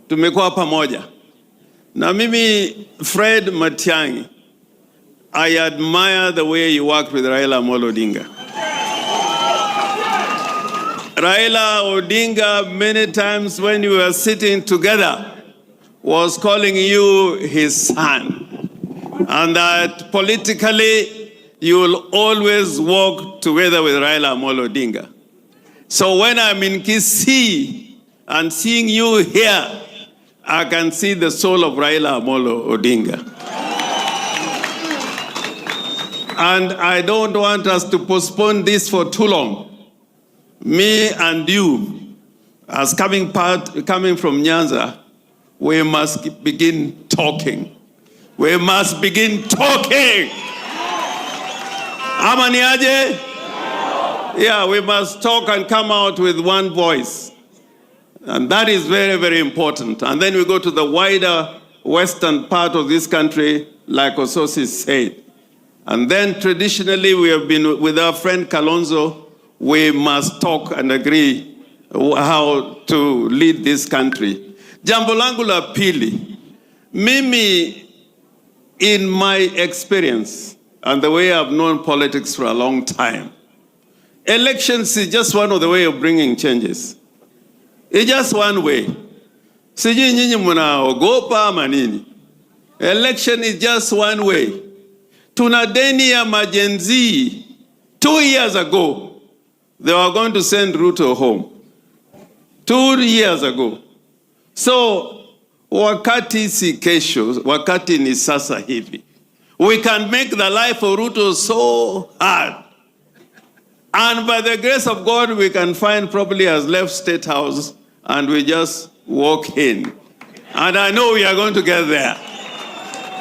tumekuwa pamoja. Na mimi Fred Matiang'i, I admire the way you worked with Raila Amolo Odinga. Raila Odinga, many times when you were sitting together, was calling you his son. And that politically, you will always walk together with Raila Amolo Odinga. So when I'm in Kisii and seeing you here, I can see the soul of Raila Amolo Odinga. And I don't want us to postpone this for too long. Me and you, as coming from Nyanza, we must begin talking. We must begin talking. Amani aje? Yeah, we must talk and come out with one voice. And that is very, very important. And then we go to the wider western part of this country, like Ososi said. And then traditionally, we have been with our friend Kasongo. We must talk and agree how to lead this country. Jambo langu la pili, mimi, in my experience and the way I've known politics for a long time, elections is just one of the way of bringing changes. It's just one way. Sijui nyinyi mnaogopa manini. Election is just one way. Tuna deni ya majenzi. 2 years ago, they were going to send Ruto home. 2 years ago. So, wakati si kesho, wakati ni sasa hivi. We can make the life of Ruto so hard. And by the grace of God, we can find probably has left State House and we just walk in. And I know we are going to get there.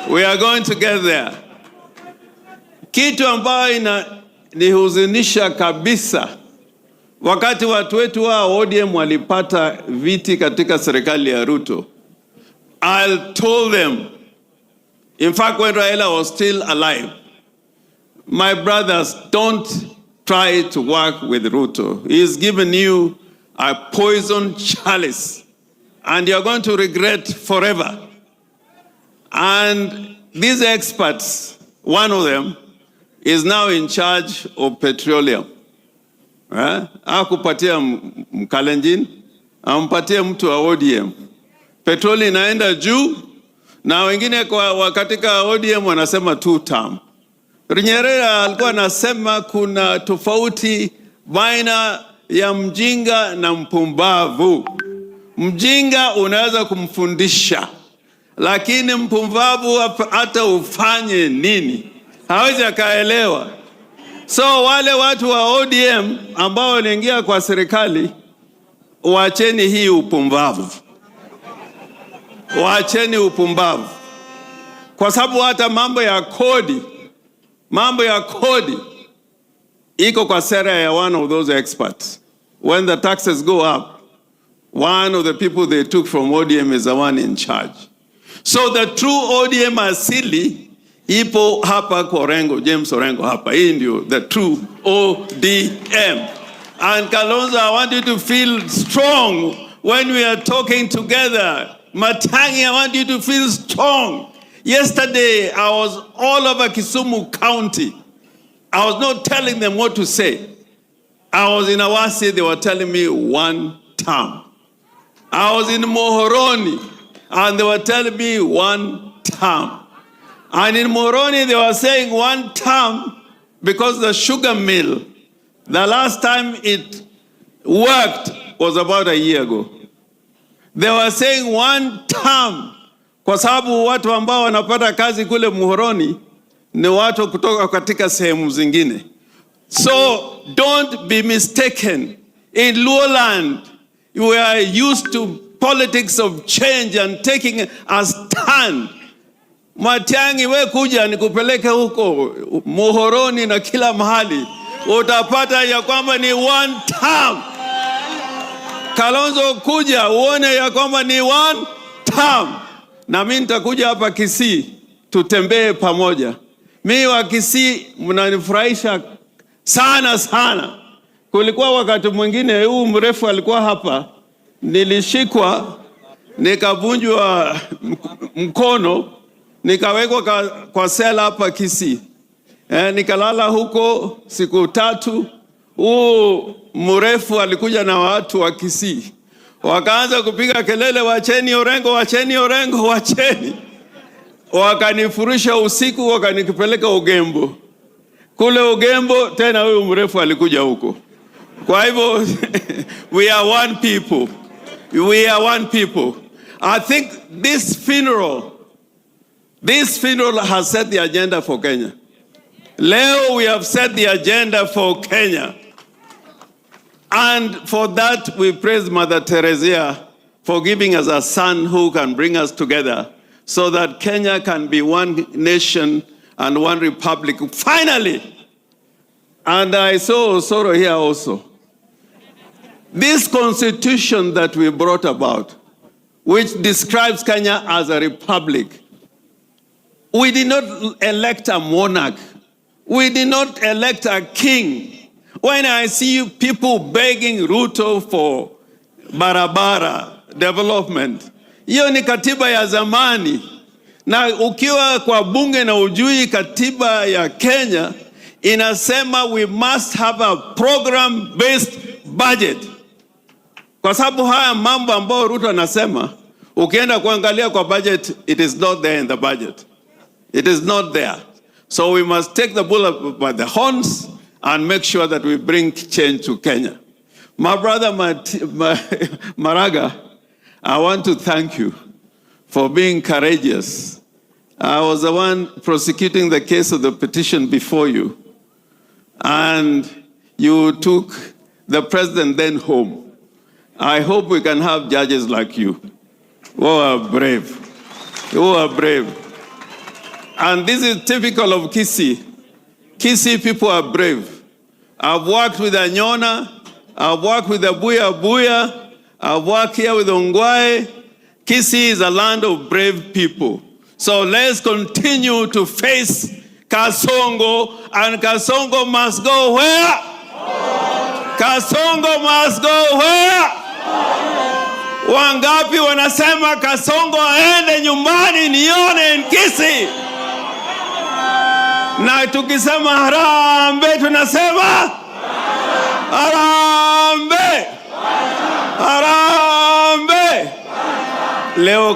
We are going to get there. Kitu ambayo nihuzunisha kabisa, wakati watu wetu wa ODM walipata viti katika serikali ya Ruto, I told them, in fact when Raila was still alive, my brothers, don't try to work with Ruto. He's given you a poison chalice and you're going to regret forever. And these experts, one of them, is now in charge of petroleum. Akupatia Mkalenjin, ampatia mtu wa ODM. Petroli inaenda juu, na wengine kwa katika ODM wanasema 2 term. Nyerere alikuwa anasema kuna tofauti baina ya mjinga na mpumbavu. Mjinga unaweza kumfundisha, lakini mpumbavu hata ufanye nini hawezi akaelewa. So wale watu wa ODM ambao waliingia kwa serikali, waacheni hii upumbavu. Waacheni upumbavu. Kwa sababu hata mambo ya kodi iko kwa sera ya one of those experts. When the taxes go up, one of the people they took from ODM is the one in charge. So the true ODM asili ipo hapa kwa Orengo, James Orengo hapa. Hii ndio the true ODM. And Kalonzo, I want you to feel strong when we are talking together. Matiang'i, I want you to feel strong. Yesterday, I was all over Kisumu County. I was not telling them what to say. I was in Awasi, they were telling me 1 term. I was in Mohoroni, and they were telling me 1 term. And in Moroni, they were saying 1 term because the sugar mill, the last time it worked was about a year ago. They were saying 1 term kwa sababu watu ambao wanapata kazi kule Muhoroni ni watu kutoka katika sehemu zingine. So don't be mistaken. In Lowland, we are used to politics of change and taking a stand. Matiang'i, we kuja nikupeleke huko Muhoroni na kila mahali, utapata ya kwamba ni 1 term. Kalonzo kuja uone ya kwamba ni 1 term. Na mimi nitakuja hapa Kisii tutembee pamoja. Mimi wa Kisii mnanifurahisha sana sana. Kulikuwa wakati mwingine huu mrefu alikuwa hapa, nilishikwa nikavunjwa mkono, nikawekwa kwa sela hapa Kisii. Nikalala huko siku 3. Mrefu alikuja na watu wa Kisii. Wakaanza kupiga kelele, wacheni Orengo, wacheni Orengo, wacheni. Wakanifurusha usiku, wakanikipeleka Ugembo. Kule Ugembo tena huyu mrefu alikuja huko. Kwa hivyo we are one people. We are one people. I think this funeral has set the agenda for Kenya. Leo we have set the agenda for Kenya. And for that we praise Mother Teresa for giving us a son who can bring us together so that Kenya can be one nation and one republic. Finally! And I saw sorrow here also. This constitution that we brought about, which describes Kenya as a republic, we did not elect a monarch. We did not elect a king. When I see people begging Ruto for barabara development, hiyo ni katiba ya zamani. Na ukiwa kwa bunge na ujui katiba ya Kenya, inasema we must have a program-based budget. Kwa sababu haya mambo ambayo Ruto anasema, ukienda kuangalia kwa budget, it is not there in the budget. It is not there. So we must take the bull by the horns and make sure that we bring change to Kenya. My brother Maraga, I want to thank you for being courageous. I was the one prosecuting the case of the petition before you. And you took the president then home. I hope we can have judges like you who are brave. Who are brave. And this is typical of Kisii. Kisii people are brave. I've worked with Anyona. I've worked with the Buya. I've worked here with Ongwae. Kisii is a land of brave people. So let's continue to face Kasongo, and Kasongo must go where? Kasongo must go where? Wangapi wanasema Kasongo aende nyumbani nione in Kisii? Na tukisema harambe tunasema harambe. Harambe. Leo